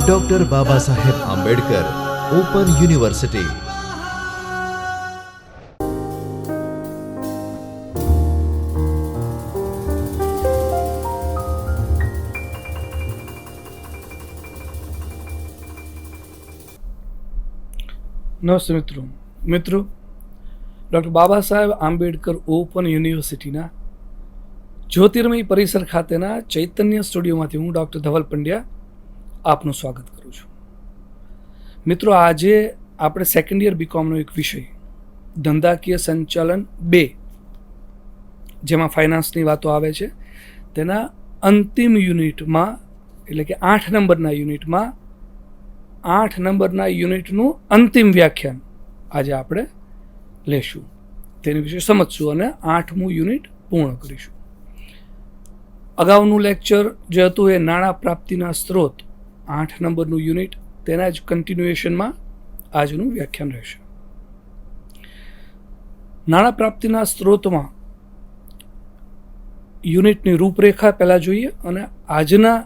Doctor Baba Saheb Ambedkar open university. નમસ્તે મિત્રો doctor Baba Saheb Ambedkar open યુનિવર્સિટીના જ્યોતિર્મય પરિસર ખાતેના ચૈતન્ય સ્ટુડિયોમાંથી હું ડૉક્ટર ધવલ પંડ્યા આપનું સ્વાગત કરું છું। મિત્રો, આજે આપણે સેકન્ડ યર બીકોમનો એક વિષય ધંધાકીય સંચાલન 2, જેમાં ફાઇનાન્સની વાતો આવે છે, તેના અંતિમ યુનિટમાં, એટલે કે 8 નંબરના યુનિટમાં 8 નંબરના યુનિટનું અંતિમ વ્યાખ્યાન આજે આપણે લેશું, તેની વિશે સમજશું અને 8મું યુનિટ પૂર્ણ કરીશું। અગાઉનું લેક્ચર જે હતું એ નાણાં પ્રાપ્તિના સ્ત્રોત 8 નંબરનું યુનિટ, તેના જ કન્ટિન્યુએશનમાં આજનું વ્યાખ્યાન રહેશે। નાણાં પ્રાપ્તિના સ્ત્રોતમાં યુનિટની રૂપરેખા પહેલાં જોઈએ અને આજના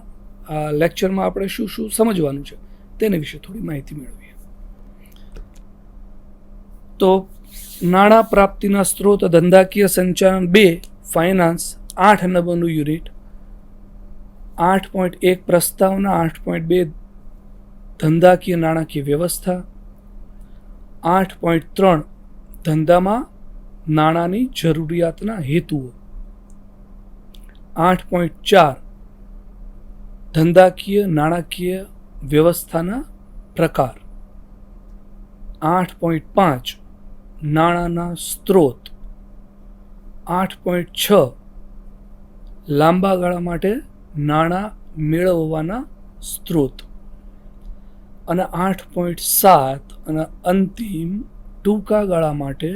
લેક્ચરમાં આપણે શું શું સમજવાનું છે તેની વિશે થોડી માહિતી મેળવીએ। તો નાણાં પ્રાપ્તિના સ્ત્રોત ધંધાકીય સંચાલન 2 ફાઇનાન્સ 8 નંબરનું યુનિટ, 8.1 પ્રસ્તાવના, 8.2 ધંધાકીય નાણાકીય વ્યવસ્થા, 8.3 ધંધામાં નાણાંની જરૂરિયાતના હેતુઓ, 8.4 ધંધાકીય નાણાકીય વ્યવસ્થાના પ્રકાર, 8.5 નાણાંના સ્ત્રોત, 8.6 લાંબા ગાળા માટે નાણાં મેળવવાના સ્ત્રોત અને 8.7 અને અંતિમ ટૂંકા ગાળા માટે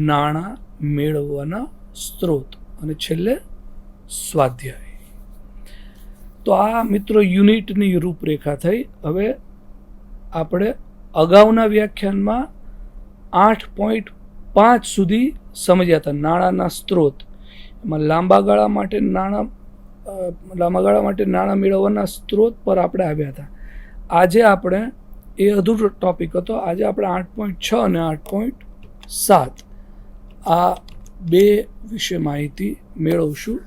નાણાં મેળવવાના સ્ત્રોત અને છેલ્લે સ્વાધ્યાય। તો આ મિત્રો યુનિટની રૂપરેખા થઈ। હવે આપણે અગાઉના વ્યાખ્યાનમાં 8.5 સુધી સમજ્યા હતા નાણાંના સ્ત્રોત, એમાં લાંબા ગાળા માટે નાણાં મેળવવાના સ્ત્રોત પર આપણે આવ્યા હતા। આજે આપણે એ અધૂરો ટોપિક હતો, આજે આપણે 8.6 અને 8.7 આ 2 વિશે માહિતી મેળવશું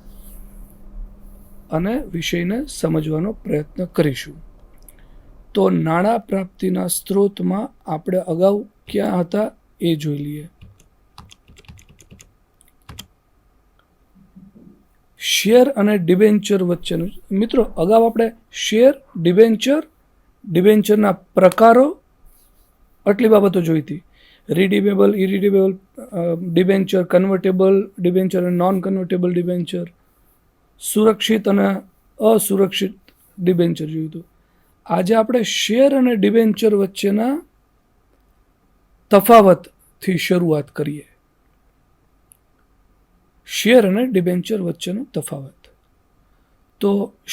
અને વિષયને સમજવાનો પ્રયત્ન કરીશું। તો નાણાં પ્રાપ્તિના સ્ત્રોતમાં આપણે અગાઉ ક્યાં હતા એ જોઈ લઈએ। શેર અને ડિબેન્ચર વચ્ચેનું, મિત્રો અગાઉ આપણે શેર, ડિબેન્ચરના પ્રકારો આટલી બાબતો જોઈ હતી। રીડીમેબલ, ઇરીડીમેબલ ડિબેન્ચર, કન્વર્ટેબલ ડિબેન્ચર અને નોન કન્વર્ટેબલ ડિબેન્ચર, સુરક્ષિત અને અસુરક્ષિત ડિબેન્ચર જોયું હતું। આજે આપણે શેર અને ડિબેન્ચર વચ્ચેના તફાવતથી શરૂઆત કરીએ। શેર અને ડિબેન્ચર વચ્ચેનો તફાવત, તો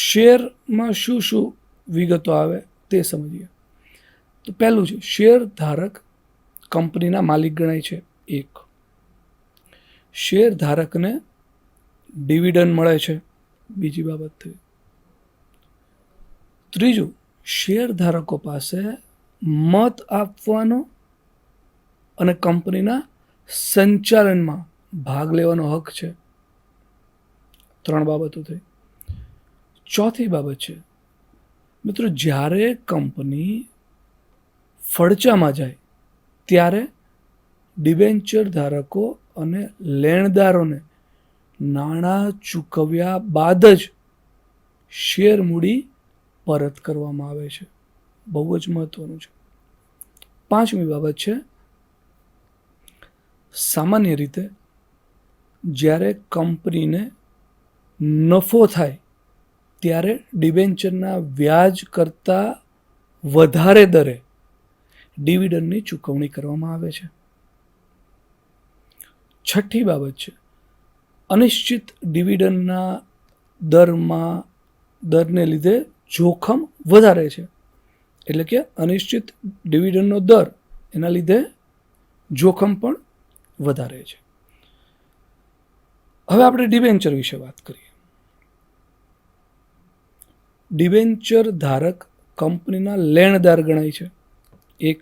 શેરમાં શું શું વિગતો આવે તે સમજીએ। તો પહેલું છે, શેર ધારક કંપનીના માલિક ગણાય છે, 1। શેર ધારકને ડિવિડન્ડ મળે છે, બીજી બાબત થઈ। ત્રીજું, શેર ધારકો પાસે મત આપવાનો અને કંપનીના સંચાલનમાં ભાગ લેવાનો હક છે, 3 બાબતો થઈ। ચોથી બાબત છે, મિત્રો જ્યારે કંપની ફડચામાં જાય ત્યારે ડિબેન્ચર ધારકો અને લેણદારોને નાણાં ચૂકવ્યા બાદ જ શેર મૂડી પરત કરવામાં આવે છે, બહુ જ મહત્વનું છે। 5મી બાબત છે, સામાન્ય રીતે જ્યારે કંપનીને નફો થાય ત્યારે ડિબેન્ચરના વ્યાજ કરતાં વધારે દરે ડિવિડન્ડની ચૂકવણી કરવામાં આવે છે। 6ઠ્ઠી બાબત છે, અનિશ્ચિત ડિવિડન્ડના દરને લીધે જોખમ વધારે છે, એટલે કે અનિશ્ચિત ડિવિડન્ડનો દર, એના લીધે જોખમ પણ વધારે છે। હવે આપણે ડિબેન્ચર વિશે વાત કરીએ। ડિબેન્ચર ધારક કંપનીના લેણદાર ગણાય છે. એક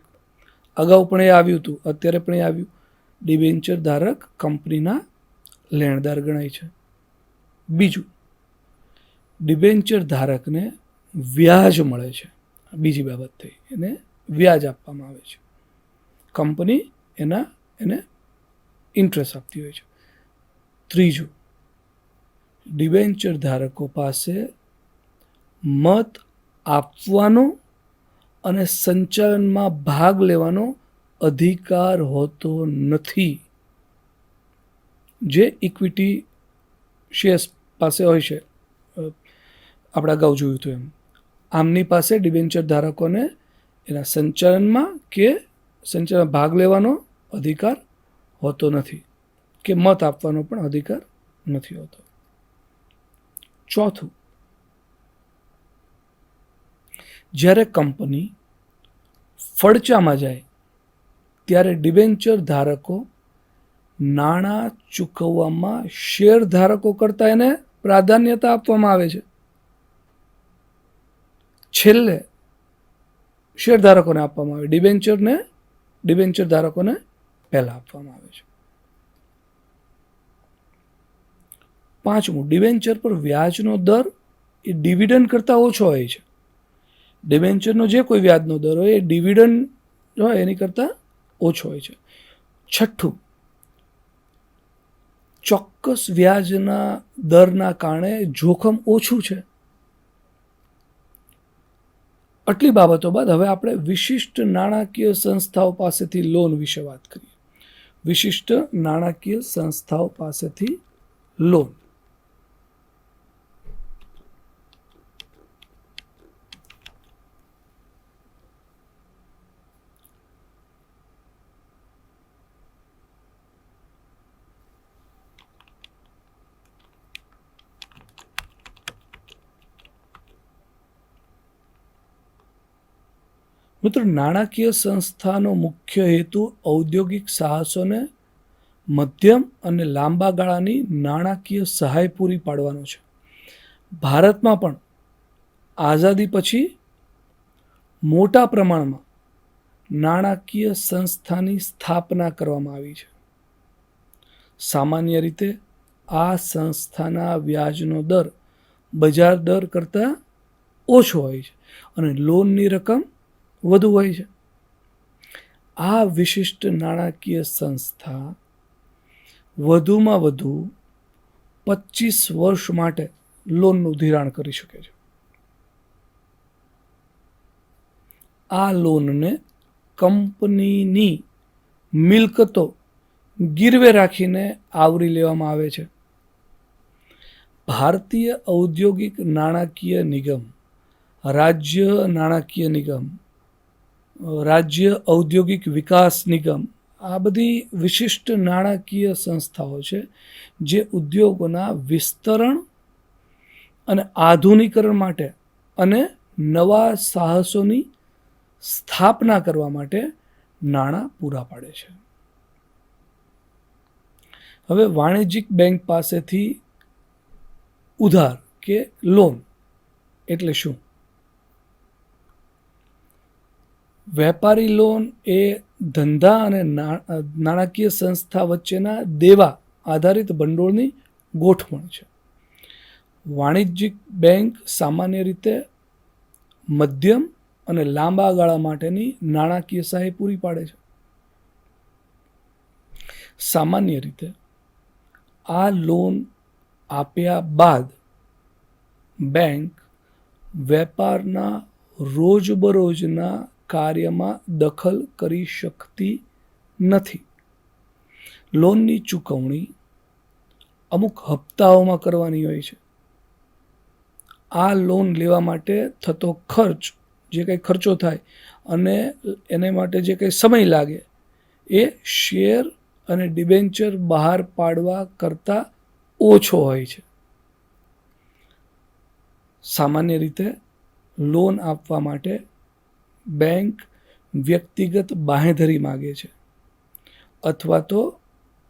અગાઉ પણ એ આવ્યું હતું, અત્યારે પણ એ આવ્યું. ડિબેન્ચર ધારક કંપનીના લેણદાર ગણાય છે. બીજું, ડિબેન્ચર ધારકને વ્યાજ મળે છે. બીજી બાબત થઈ, એને વ્યાજ આપવામાં આવે છે. કંપની એને ઇન્ટરેસ્ટ આપતી હોય છે. ત્રીજું, ડિબેન્ચર ધારકો પાસે મત આપવાનો અને સંચાલનમાં ભાગ લેવાનો અધિકાર હોતો નથી, જે ઇક્વિટી શેર્સ પાસે હોય છે. આપણે અગાઉ જોયું હતું એમ. આમની પાસે ડિબેન્ચર ધારકોને એના સંચાલનમાં કે સંચાલનમાં ભાગ લેવાનો અધિકાર હોતો નથી, કે મત આપવાનો પણ અધિકાર નથી હોતો. ચોથું, જ્યારે કંપની ફડચામાં જાય ત્યારે ડિબેન્ચર ધારકો નાણાં ચૂકવવામાં શેર ધારકો કરતાં એને પ્રાધાન્યતા આપવામાં આવે છે. છેલ્લે શેર ધારકોને આપવામાં આવે, ડિબેન્ચર ધારકોને પહેલા આપવામાં આવે છે. પાંચમું, ડિબેન્ચર પર વ્યાજનો દર એ ડિવિડન્ડ કરતાં ઓછો હોય છે. ડિબેન્ચરનો જે કોઈ વ્યાજનો દર હોય એ ડિવિડન્ડ હોય એની કરતાં ઓછો હોય છે. છઠ્ઠું, ચોક્કસ વ્યાજના દરના કારણે જોખમ ઓછું છે. આટલી બાબતો બાદ હવે આપણે વિશિષ્ટ નાણાકીય સંસ્થાઓ પાસેથી લોન વિશે વાત કરીએ. વિશિષ્ટ નાણાકીય સંસ્થાઓ પાસેથી લોન. મિત્રો, નાણાકીય સંસ્થાનો મુખ્ય હેતુ ઔદ્યોગિક સાહસોને મધ્યમ અને લાંબા ગાળાની નાણાકીય સહાય પૂરી પાડવાનો છે. ભારતમાં પણ આઝાદી પછી મોટા પ્રમાણમાં નાણાકીય સંસ્થાની સ્થાપના કરવામાં આવી છે. સામાન્ય રીતે આ સંસ્થાના વ્યાજનો દર બજાર દર કરતાં ઓછો હોય છે અને લોનની રકમ વધુ હોય છે. આ વિશિષ્ટ નાણાકીય સંસ્થા વધુમાં વધુ 25 વર્ષ માટે લોનનું ધિરાણ કરી શકે છે. આ લોનને કંપનીની મિલકતો ગીરવે રાખીને આવરી લેવામાં આવે છે. ભારતીય ઔદ્યોગિક નાણાકીય નિગમ, રાજ્ય નાણાકીય નિગમ, રાજ્ય ઔદ્યોગિક વિકાસ નિગમ, આ બધી વિશિષ્ટ નાણાકીય સંસ્થાઓ છે જે ઉદ્યોગોના વિસ્તરણ અને આધુનિકરણ માટે અને નવા સાહસોની સ્થાપના કરવા માટે નાણાં પૂરા પાડે છે. હવે વાણિજ્યિક બેંક પાસેથી ઉધાર કે લોન એટલે શું? વેપારી લોન એ ધંધા અને નાણાકીય સંસ્થા વચ્ચેના દેવા આધારિત ભંડોળની ગોઠવણ છે. વાણિજ્યિક બેંક સામાન્ય રીતે મધ્યમ અને લાંબા ગાળા માટેની નાણાકીય સહાય પૂરી પાડે છે. સામાન્ય રીતે આ લોન આપ્યા બાદ બેંક વેપારના રોજબરોજના કાર્યમાં દખલ કરી શકતી નથી. લોનની ચૂકવણી અમુક હપ્તાઓમાં કરવાની હોય છે. આ લોન લેવા માટે થતો ખર્ચ, જે કંઈ ખર્ચો થાય અને એને માટે જે કંઈ સમય લાગે એ શેર અને ડિબેન્ચર બહાર પાડવા કરતાં ઓછો હોય છે. સામાન્ય રીતે લોન આપવા માટે બેંક વ્યક્તિગત બાંહેધરી માગે છે અથવા તો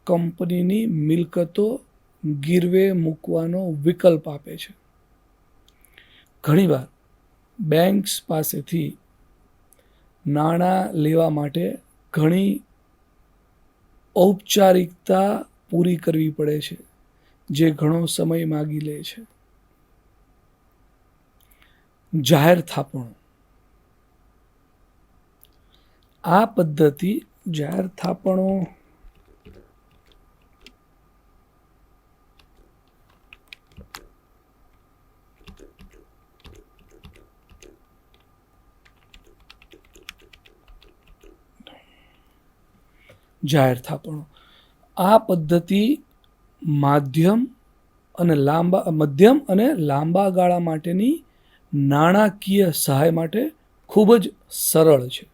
કંપનીની મિલકતો ગીરવે મૂકવાનો વિકલ્પ આપે છે. ઘણીવાર બેંક્સ પાસેથી નાણાં લેવા માટે ઘણી ઔપચારિકતા પૂરી કરવી પડે છે, જે ઘણો સમય માગી લે છે. જાહેર થાપણો. આ પદ્ધતિ જાહેર થાપણો જાહેર થાપણો આ પદ્ધતિ મધ્યમ અને લાંબા ગાળા માટેની નાણાકીય સહાય માટે ખૂબ જ સરળ છે.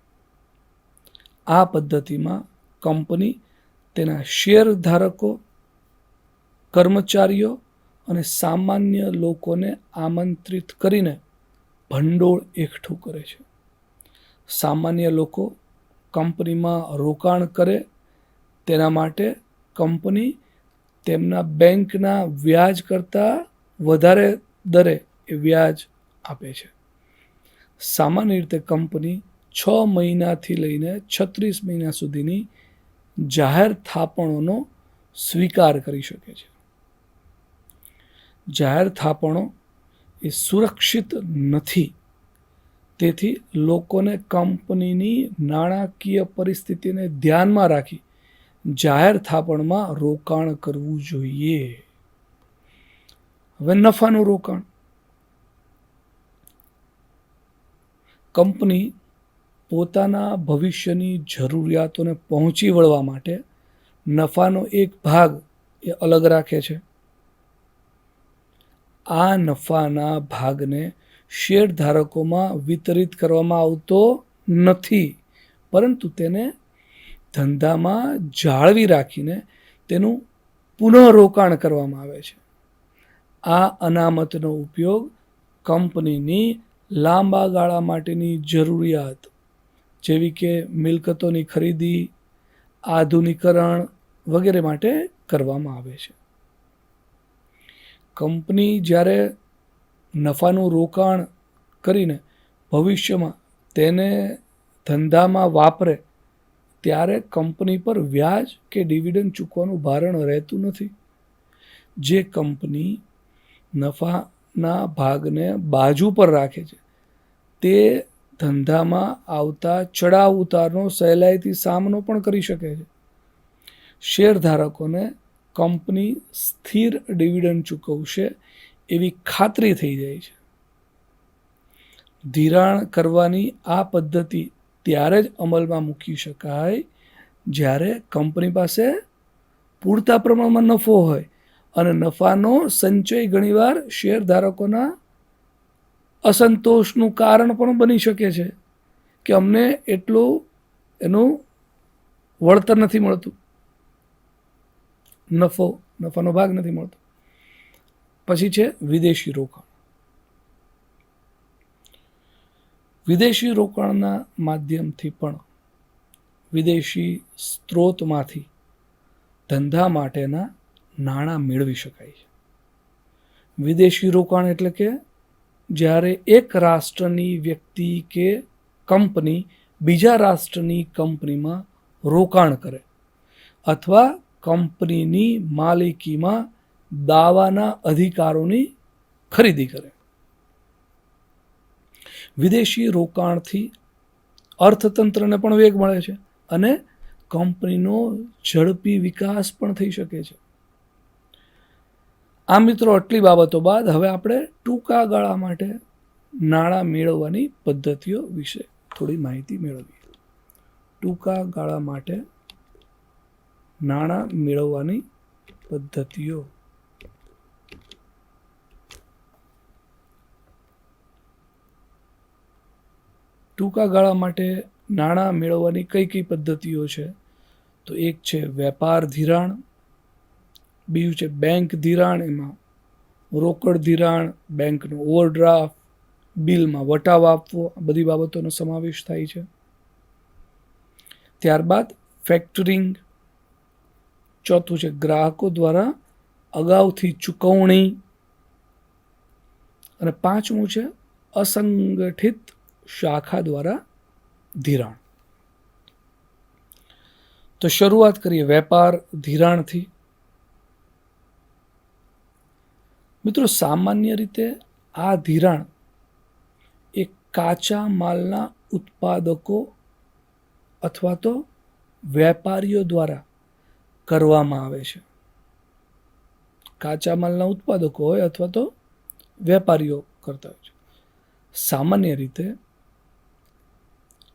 આ પદ્ધતિમાં કંપની તેના શેરધારકો, કર્મચારીઓ અને સામાન્ય લોકોને આમંત્રિત કરીને ભંડોળ એકઠું કરે છે. સામાન્ય લોકો કંપનીમાં રોકાણ કરે તેના માટે કંપની તેમના બેંકના વ્યાજ કરતાં વધારે દરે એ વ્યાજ આપે છે. સામાન્ય રીતે કંપની 6 મહિનાથી લઈને 36 મહિના સુધીની જાહેર થાપણોનો સ્વીકાર કરી શકે છે. જાહેર થાપણો એ સુરક્ષિત નથી, તેથી લોકોને કંપનીની નાણાકીય પરિસ્થિતિને ધ્યાનમાં રાખી જાહેર થાપણમાં રોકાણ કરવું જોઈએ. હવે નફાનું રોકાણ. કંપની પોતાના ભવિષ્યની જરૂરિયાતોને પહોંચી વળવા માટે નફાનો એક ભાગ એ અલગ રાખે છે. આ નફાના ભાગને શેરધારકોમાં વિતરિત કરવામાં આવતો નથી, પરંતુ તેને ધંધામાં જાળવી રાખીને તેનું પુનઃરોકાણ કરવામાં આવે છે. આ અનામતનો ઉપયોગ કંપનીની લાંબા ગાળા માટેની જરૂરિયાત જેવી કે મિલકતોની ખરીદી, આધુનિકરણ વગેરે માટે કરવામાં આવે છે. કંપની જ્યારે નફાનું રોકાણ કરીને ભવિષ્યમાં તેને ધંધામાં વાપરે ત્યારે કંપની પર વ્યાજ કે ડિવિડન્ડ ચૂકવવાનું ભારણ રહેતું નથી. જે કંપની નફાના ભાગને બાજુ પર રાખે છે તે ધંધામાં આવતા ચડાવ ઉતારનો સહેલાઈથી સામનો પણ કરી શકે છે. શેરધારકોને કંપની સ્થિર ડિવિડન્ડ ચૂકવશે એવી ખાતરી થઈ જાય છે. ધિરાણ કરવાની આ પદ્ધતિ ત્યારે જ અમલમાં મૂકી શકાય જ્યારે કંપની પાસે પૂરતા પ્રમાણમાં નફો હોય અને નફાનો સંચય ઘણીવાર શેરધારકોના અસંતોષનું કારણ પણ બની શકે છે કે અમને એટલું એનું વળતર નથી મળતું, નફાનો ભાગ નથી મળતો. પછી છે વિદેશી રોકાણ. વિદેશી રોકાણના માધ્યમથી પણ વિદેશી સ્ત્રોતમાંથી ધંધા માટેના નાણાં મેળવી શકાય છે. વિદેશી રોકાણ એટલે કે જ્યારે એક રાષ્ટ્રની વ્યક્તિ કે કંપની બીજા રાષ્ટ્રની કંપનીમાં રોકાણ કરે અથવા કંપનીની માલિકીમાં દાવાના અધિકારોની ખરીદી કરે. વિદેશી રોકાણથી અર્થતંત્રને પણ વેગ મળે છે અને કંપનીનો ઝડપી વિકાસ પણ થઈ શકે છે. આ મિત્રો આટલી બાબતો બાદ હવે આપણે ટૂંકા ગાળા માટે નાણાં મેળવવાની પદ્ધતિઓ વિશે થોડી માહિતી મેળવીએ. ટૂંકા ગાળા માટે નાણાં મેળવવાની પદ્ધતિઓ. ટૂંકા ગાળા માટે નાણાં મેળવવાની કઈ કઈ પદ્ધતિઓ છે? તો એક છે વેપાર ધિરાણ, બીજું છે બેંક ધિરાણ, એમાં રોકડ ધિરાણ, બેંકનો ઓવરડ્રાફ્ટ, બિલમાં વટાવ આપવો, આ બધી બાબતોનો સમાવેશ થાય છે. ત્યારબાદ ફેક્ટરિંગ, ચોથું છે ગ્રાહકો દ્વારા અગાઉથી ચૂકવણી, અને પાંચમું છે અસંગઠિત શાખા દ્વારા ધિરાણ. તો શરૂઆત કરીએ વેપાર ધિરાણથી. મિત્રો, સામાન્ય રીતે આ ધિરાણ એ કાચા માલના ઉત્પાદકો અથવા તો વેપારીઓ દ્વારા કરવામાં આવે છે. કાચા માલના ઉત્પાદકો હોય અથવા તો વેપારીઓ કરતા હોય છે. સામાન્ય રીતે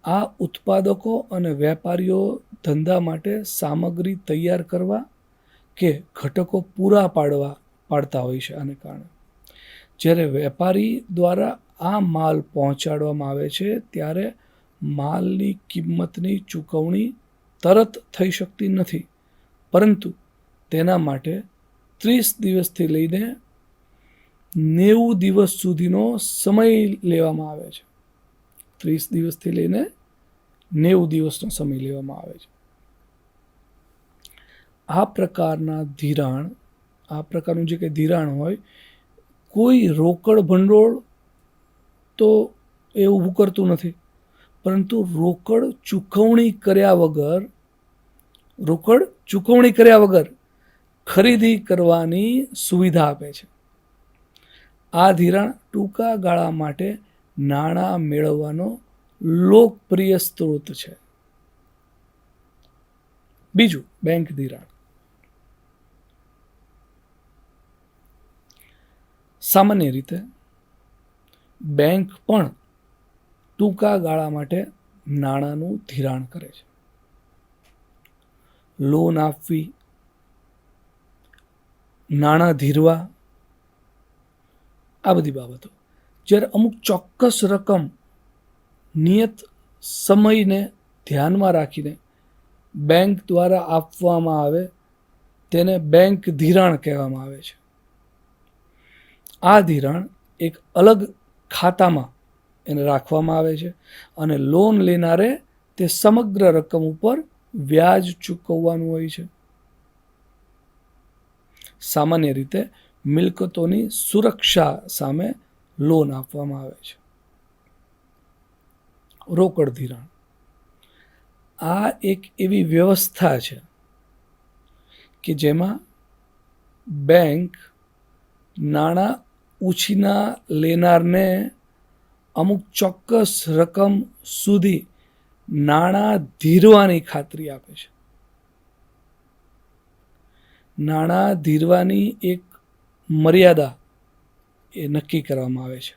આ ઉત્પાદકો અને વેપારીઓ ધંધા માટે સામગ્રી તૈયાર કરવા કે ઘટકો પૂરા પાડતા હોય છે. આને કારણે જ્યારે વેપારી દ્વારા આ માલ પહોંચાડવામાં આવે છે ત્યારે માલની કિંમતની ચૂકવણી તરત થઈ શકતી નથી, પરંતુ તેના માટે 30 દિવસથી લઈને 90 દિવસ સુધીનો સમય લેવામાં આવે છે. 30 દિવસથી લઈને 90 દિવસનો સમય લેવામાં આવે છે. આ પ્રકારનું જે કંઈ ધિરાણ હોય, કોઈ રોકડ ભંડોળ તો એ ઊભું કરતું નથી, પરંતુ રોકડ ચૂકવણી કર્યા વગર ખરીદી કરવાની સુવિધા આપે છે. આ ધિરાણ ટૂંકા ગાળા માટે નાણાં મેળવવાનો લોકપ્રિય સ્ત્રોત છે. બીજું, બેંક ધિરાણ. સામાન્ય રીતે બેંક પણ ટૂંકા ગાળા માટે નાણાંનું ધિરાણ કરે છે. લોન આપવી, નાણાં ધીરવા, આ બધી બાબતો. જ્યારે અમુક ચોક્કસ રકમ નિયત સમયને ધ્યાનમાં રાખીને બેંક દ્વારા આપવામાં આવે તેને બેંક ધિરાણ કહેવામાં આવે છે. આ ધિરાણ એક અલગ ખાતામાં એને રાખવામાં આવે છે અને લોન લેનારે તે સમગ્ર રકમ ઉપર વ્યાજ ચૂકવવાનું હોય છે. સામાન્ય રીતે મિલકતોની સુરક્ષા સામે લોન આપવામાં આવે છે. રોકડ ધિરાણ. આ એક એવી વ્યવસ્થા છે કે જેમાં બેંક નાણાં ઉછીના લેનારને અમુક ચોક્કસ રકમ સુધી નાણાં ધીરવાની ખાતરી આપે છે. નાણાં ધીરવાની એક મર્યાદા એ નક્કી કરવામાં આવે છે.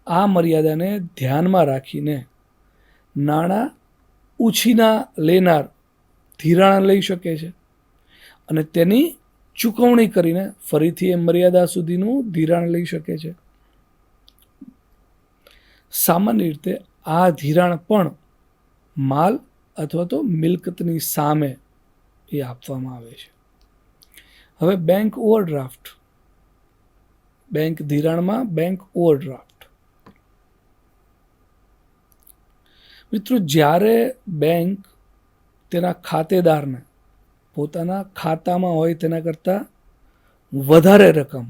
આ મર્યાદાને ધ્યાનમાં રાખીને નાણાં ઉછીના લેનાર ધિરાણ લઈ શકે છે અને તેની ચૂકવણી કરીને ફરીથી એ મર્યાદા સુધીનું ધિરાણ લઈ શકે છે. સામાન્ય રીતે આ ધિરાણ પણ માલ અથવા તો મિલકતની સામે એ આપવામાં આવે છે. હવે બેંક ઓવરડ્રાફ્ટ. બેંક ધિરાણમાં બેંક ઓવરડ્રાફ્ટ. મિત્રો, જ્યારે બેંક તેના ખાતેદારને પોતાના ખાતામાં હોય તેના કરતાં વધારે રકમ,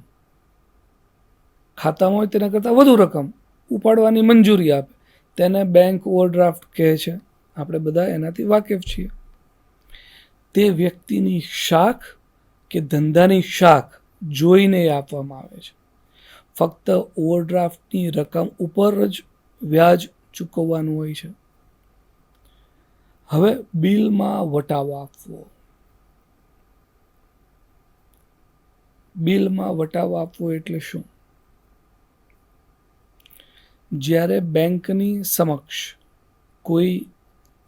ખાતામાં હોય તેના કરતાં વધુ રકમ ઉપાડવાની મંજૂરી આપે તેને બેંક ઓવરડ્રાફ્ટ કહે છે. આપણે બધા એનાથી વાકેફ છીએ. તે વ્યક્તિની શાખ કે ધંધાની શાખ જોઈને આપવામાં આવે છે. ફક્ત ઓવરડ્રાફ્ટની રકમ ઉપર જ વ્યાજ ચૂકવવાનું હોય છે. હવે બિલમાં વટાવો આપવો. બિલમાં વટાવો આપવો એટલે શું? જ્યારે બેંકની સમક્ષ કોઈ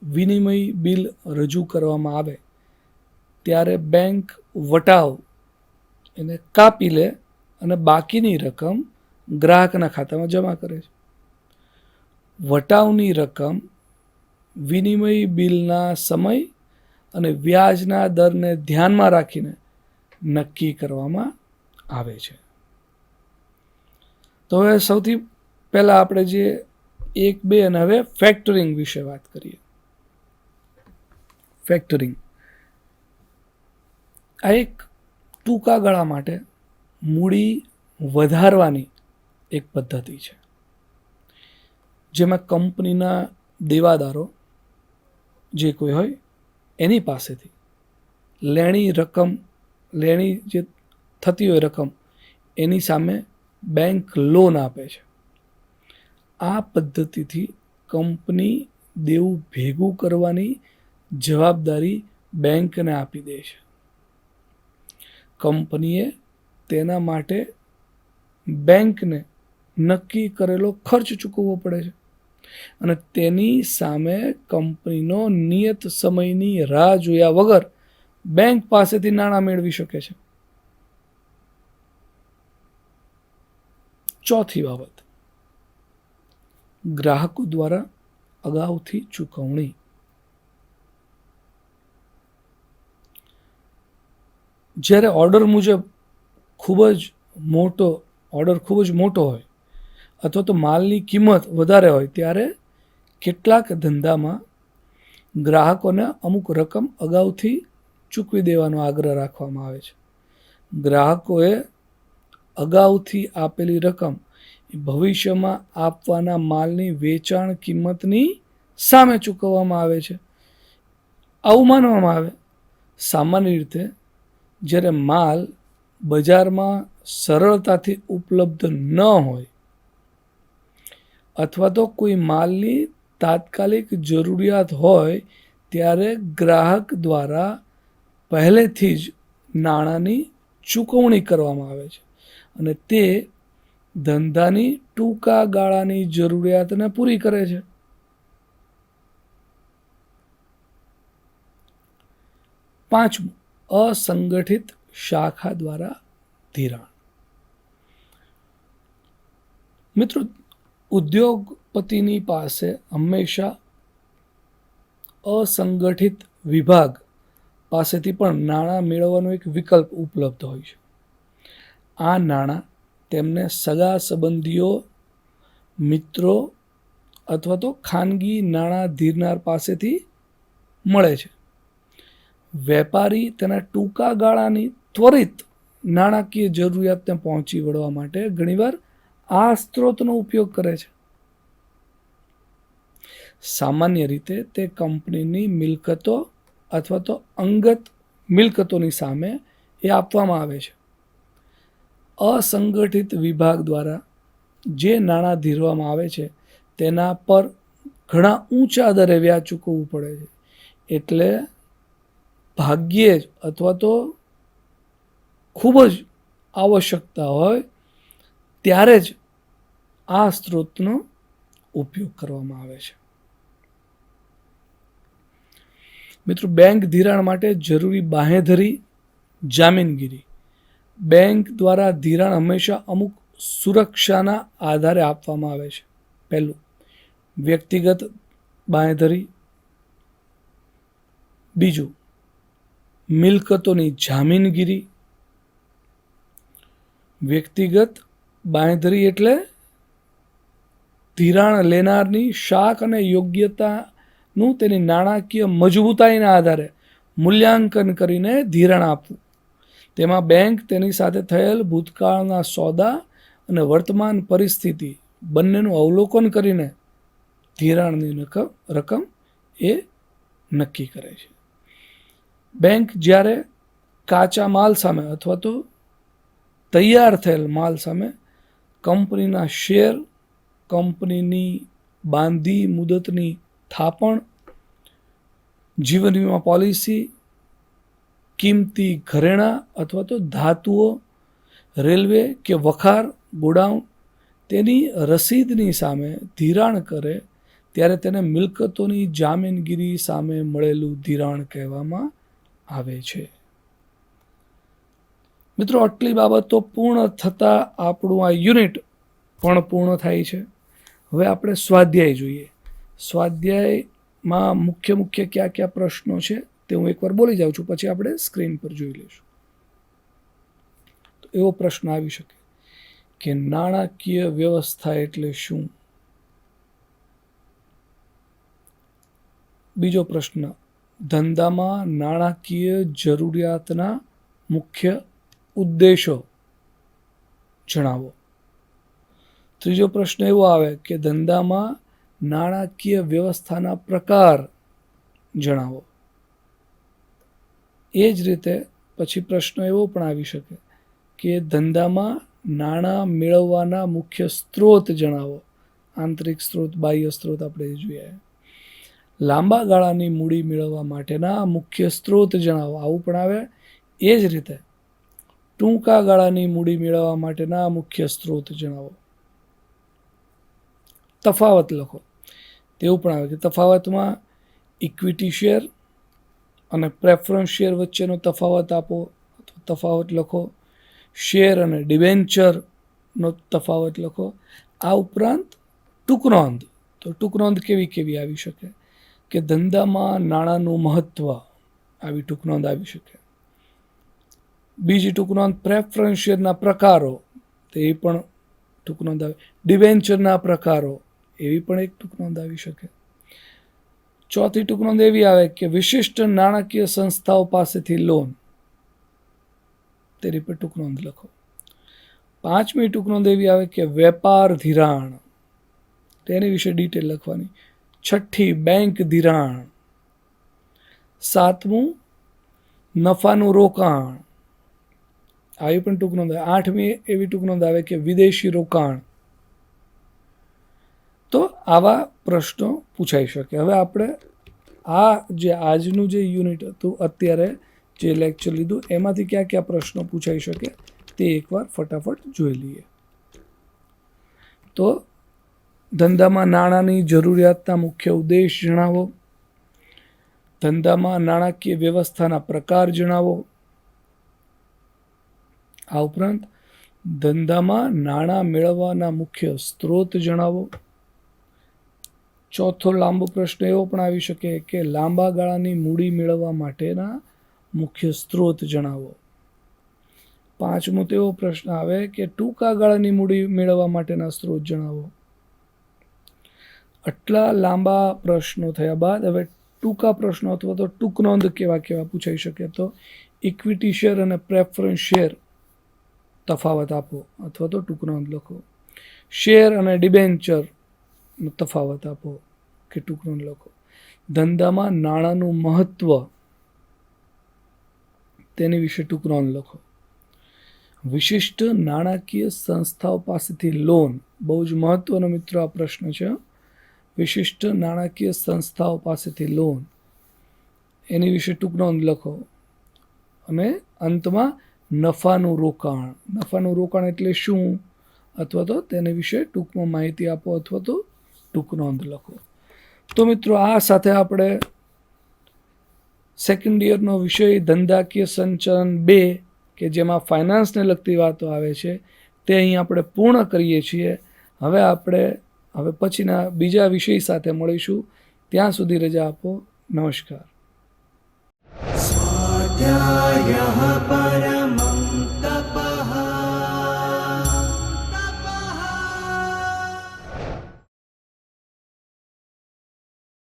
વિનિમય બિલ રજૂ કરવામાં આવે ત્યારે બેંક વટાવ એને કાપી લે અને બાકીની રકમ ગ્રાહકના ખાતામાં જમા કરે છે. વટાવની રકમ વિનિમય બિલના સમય અને વ્યાજના દરને ધ્યાનમાં રાખીને નક્કી કરવામાં આવે છે. તો હવે સૌથી પહેલા આપણે જે 1, 2 અને હવે ફેક્ટરિંગ વિશે વાત કરીએ. ફેક્ટરિંગ આ એક ટૂંકા ગાળા માટે મૂડી વધારવાની એક પદ્ધતિ છે, જેમાં કંપનીના દેવાદારો જે કોઈ હોય એની પાસેથી લેણી જે થતી હોય રકમ એની સામે બેંક લોન આપે છે. આ પદ્ધતિથી કંપની દેવું ભેગું કરવાની જવાબદારી બેંકને આપી દે છે. કંપનીએ તેના માટે બેંકને નક્કી કરેલો ખર્ચ ચૂકવવો પડે છે અને તેની સામે કંપનીનો નિયત સમયની રાહ જોયા વગર બેંક પાસેથી નાણાં મેળવી શકે છે. ચોથી બાબત, ગ્રાહકો દ્વારા અગાઉથી ચૂકવણી. જ્યારે ઓર્ડર ખૂબ જ મોટો હોય અથવા તો માલની કિંમત વધારે હોય ત્યારે કેટલાક ધંધામાં ગ્રાહકોને અમુક રકમ અગાઉથી ચૂકવી દેવાનો આગ્રહ રાખવામાં આવે છે. ગ્રાહકોએ અગાઉથી આપેલી રકમ ભવિષ્યમાં આપવાના માલની વેચાણ કિંમતની સામે ચૂકવવામાં આવે છે. આવું માનવામાં આવે સામાન્ય રીતે જ્યારે માલ બજારમાં સરળતાથી ઉપલબ્ધ ન હોય અથવા તો કોઈ માલની તાત્કાલિક જરૂરિયાત હોય ત્યારે ગ્રાહક દ્વારા પહેલેથી જ નાણાંની ચૂકવણી કરવામાં આવે છે અને તે ધંધાની ટૂંકા ગાળાની જરૂરિયાતને પૂરી કરે છે. પાંચમું, અસંગઠિત શાખા દ્વારા ધિરાણ. મિત્રો, ઉદ્યોગપતિની પાસે હંમેશા અસંગઠિત વિભાગ પાસેથી પણ નાણાં મેળવવાનો એક વિકલ્પ ઉપલબ્ધ હોય છે. આ નાણાં તેમને સગા સંબંધીઓ, મિત્રો અથવા તો ખાનગી નાણાં ધીરનાર પાસેથી મળે છે. વેપારી તેના ટૂંકા ગાળાની ત્વરિત નાણાકીય જરૂરિયાતને પહોંચી વળવા માટે ઘણીવાર આ સ્ત્રોતનો ઉપયોગ કરે છે. સામાન્ય રીતે તે કંપનીની મિલકતો અથવા તો અંગત મિલકતોની સામે એ આપવામાં આવે છે. અસંગઠિત વિભાગ દ્વારા જે નાણાં ધીરવામાં આવે છે તેના પર ઘણા ઊંચા દરે વ્યાજ ચૂકવવું પડે છે. એટલે ભાગ્યે જ અથવા તો ખૂબ જ આવશ્યકતા હોય ત્યારે જ આ સ્ત્રોતનો ઉપયોગ કરવામાં આવે છે. મિત્રો, બેંક ધિરાણ માટે જરૂરી બાંહેધરી, જામીનગીરી. બેંક દ્વારા ધિરાણ હંમેશા અમુક સુરક્ષાના આધારે આપવામાં આવે છે. પહેલું, વ્યક્તિગત બાંહેધરી. બીજું, મિલકતોની જામીનગીરી. વ્યક્તિગત બાંહેધરી એટલે ધિરાણ લેનારની શાખ અને યોગ્યતાનું તેની નાણાકીય મજબૂતાઈના આધારે મૂલ્યાંકન કરીને ધિરાણ આપવું. તેમાં બેંક તેની સાથે થયેલ ભૂતકાળના સોદા અને વર્તમાન પરિસ્થિતિ બંનેનું અવલોકન કરીને ધિરાણની રકમ એ નક્કી કરે છે. બેંક જ્યારે કાચા માલ સામે અથવા તો તૈયાર થયેલ માલ સામે કંપનીના શેર, કંપનીની બાંધી મુદતની થાપણ, જીવન વીમા પોલિસી, કિંમતી ઘરેણાં અથવા તો ધાતુઓ, રેલવે કે વખાર, ગોડાઉન તેની રસીદની સામે ધિરાણ કરે ત્યારે તેને મિલકતોની જામીનગીરી સામે મળેલું ધિરાણ કહેવામાં આવે છે. મિત્રો, આટલી બાબતો પૂર્ણ થતાં આપણું આ યુનિટ પણ પૂર્ણ થાય છે. હવે આપણે સ્વાધ્યાય જોઈએ. સ્વાધ્યાયમાં મુખ્ય કયા કયા પ્રશ્નો છે તે હું એકવાર બોલી જાઉં છું, પછી આપણે સ્ક્રીન પર જોઈ લઈશું. તો એવો પ્રશ્ન આવી શકે કે નાણાકીય વ્યવસ્થા એટલે શું? બીજો પ્રશ્ન, ધંધામાં નાણાકીય જરૂરિયાતના મુખ્ય ઉદ્દેશો જણાવો. ત્રીજો પ્રશ્ન એવો આવે કે ધંધામાં નાણાકીય વ્યવસ્થાના પ્રકાર જણાવો. એ જ રીતે પછી પ્રશ્ન એવો પણ આવી શકે કે ધંધામાં નાણાં મેળવવાના મુખ્ય સ્ત્રોત જણાવો. આંતરિક સ્ત્રોત, બાહ્ય સ્ત્રોત આપણે જોઈએ. લાંબા ગાળાની મૂડી મેળવવા માટેના મુખ્ય સ્ત્રોત જણાવો, આવું પણ આવે. એ જ રીતે ટૂંકા ગાળાની મૂડી મેળવવા માટેના મુખ્ય સ્ત્રોત જણાવો. તફાવત લખો, તેવું પણ આવે કે તફાવતમાં ઇક્વિટી શેર અને પ્રેફરન્સ શેર વચ્ચેનો તફાવત આપો, તફાવત લખો. શેર અને ડિબેન્ચરનો તફાવત લખો. આ ઉપરાંત ટૂંકનોંધ, તો ટૂંકનોંધ કેવી કેવી આવી શકે કે ધંધામાં નાણાંનું મહત્ત્વ, આવી ટૂંકનોંધ આવી શકે. બીજી ટૂંકનોંધ પ્રેફરન્સ શેરના પ્રકારો, તો એ પણ ટૂંકનોંધ આવે. ડિબેન્ચરના પ્રકારો, એવી પણ એક ટૂંકનોંધ આવી શકે. ચોથી ટૂંકનોંધ એવી આવે કે વિશિષ્ટ નાણાકીય સંસ્થાઓ પાસેથી લોન, તેની પર ટૂંકનોંધ લખો. પાંચમી ટૂંકનોંધ એવી આવે કે વેપાર ધિરાણ, તેની વિશે ડિટેલ લખવાની. છઠ્ઠી બેંક ધિરાણ. સાતમું નફાનું રોકાણ, આવી પણ ટૂંકનોંધ આવે. આઠમી એવી ટૂંકનોંધ આવે કે વિદેશી રોકાણ. તો આવા પ્રશ્નો પૂછાઈ શકે. હવે આપણે આ જે આજનું જે યુનિટ હતું, અત્યારે જે લેક્ચર લીધું, એમાંથી કયા કયા પ્રશ્નો પૂછાઈ શકે તે એકવાર ફટાફટ જોઈ લઈએ. તો ધંધામાં નાણાંની જરૂરિયાતના મુખ્ય ઉદ્દેશ જણાવો. ધંધામાં નાણાકીય વ્યવસ્થાના પ્રકાર જણાવો. આ ઉપરાંત ધંધામાં નાણાં મેળવવાના મુખ્ય સ્ત્રોત જણાવો. ચોથો લાંબો પ્રશ્ન એવો પણ આવી શકે કે લાંબા ગાળાની મૂડી મેળવવા માટેના મુખ્ય સ્ત્રોત જણાવો. પાંચમો તેવો પ્રશ્ન આવે કે ટૂંકા ગાળાની મૂડી મેળવવા માટેના સ્ત્રોત જણાવો. આટલા લાંબા પ્રશ્નો થયા બાદ હવે ટૂંકા પ્રશ્નો અથવા તો ટૂંકનોંધ કેવા કેવા પૂછાઈ શકે. તો ઇક્વિટી શેર અને પ્રેફરન્સ શેર તફાવત આપો અથવા તો ટૂંકનોંધ લખો. શેર અને ડિબેન્ચરનો તફાવત આપો કે ટૂંકનોંધ લખો. ધંધામાં નાણાંનું મહત્ત્વ, તેની વિશે ટૂંકનોંધ લખો. વિશિષ્ટ નાણાકીય સંસ્થાઓ પાસેથી લોન, બહુ જ મહત્વનો મિત્રો આ પ્રશ્ન છે. વિશિષ્ટ નાણાકીય સંસ્થાઓ પાસેથી લોન, એની વિશે ટૂંકનોંધ લખો. અને અંતમાં નફાનું રોકાણ. નફાનું રોકાણ એટલે શું અથવા તો તેની વિશે ટૂંકમાં માહિતી આપો અથવા તો ટૂંકનોંધ લખો. તો મિત્રો આ સાથે આપણે સેકન્ડ યરનો વિષય ધંધાકીય સંચાલન 2 કે જેમાં ફાઇનાન્સને લગતી વાતો આવે છે તે અહીં આપણે પૂર્ણ કરીએ છીએ. હવે પછીના બીજા વિષય સાથે મળીશું. ત્યાં સુધી રજા આપો. નમસ્કાર. स्वाध्यायः परः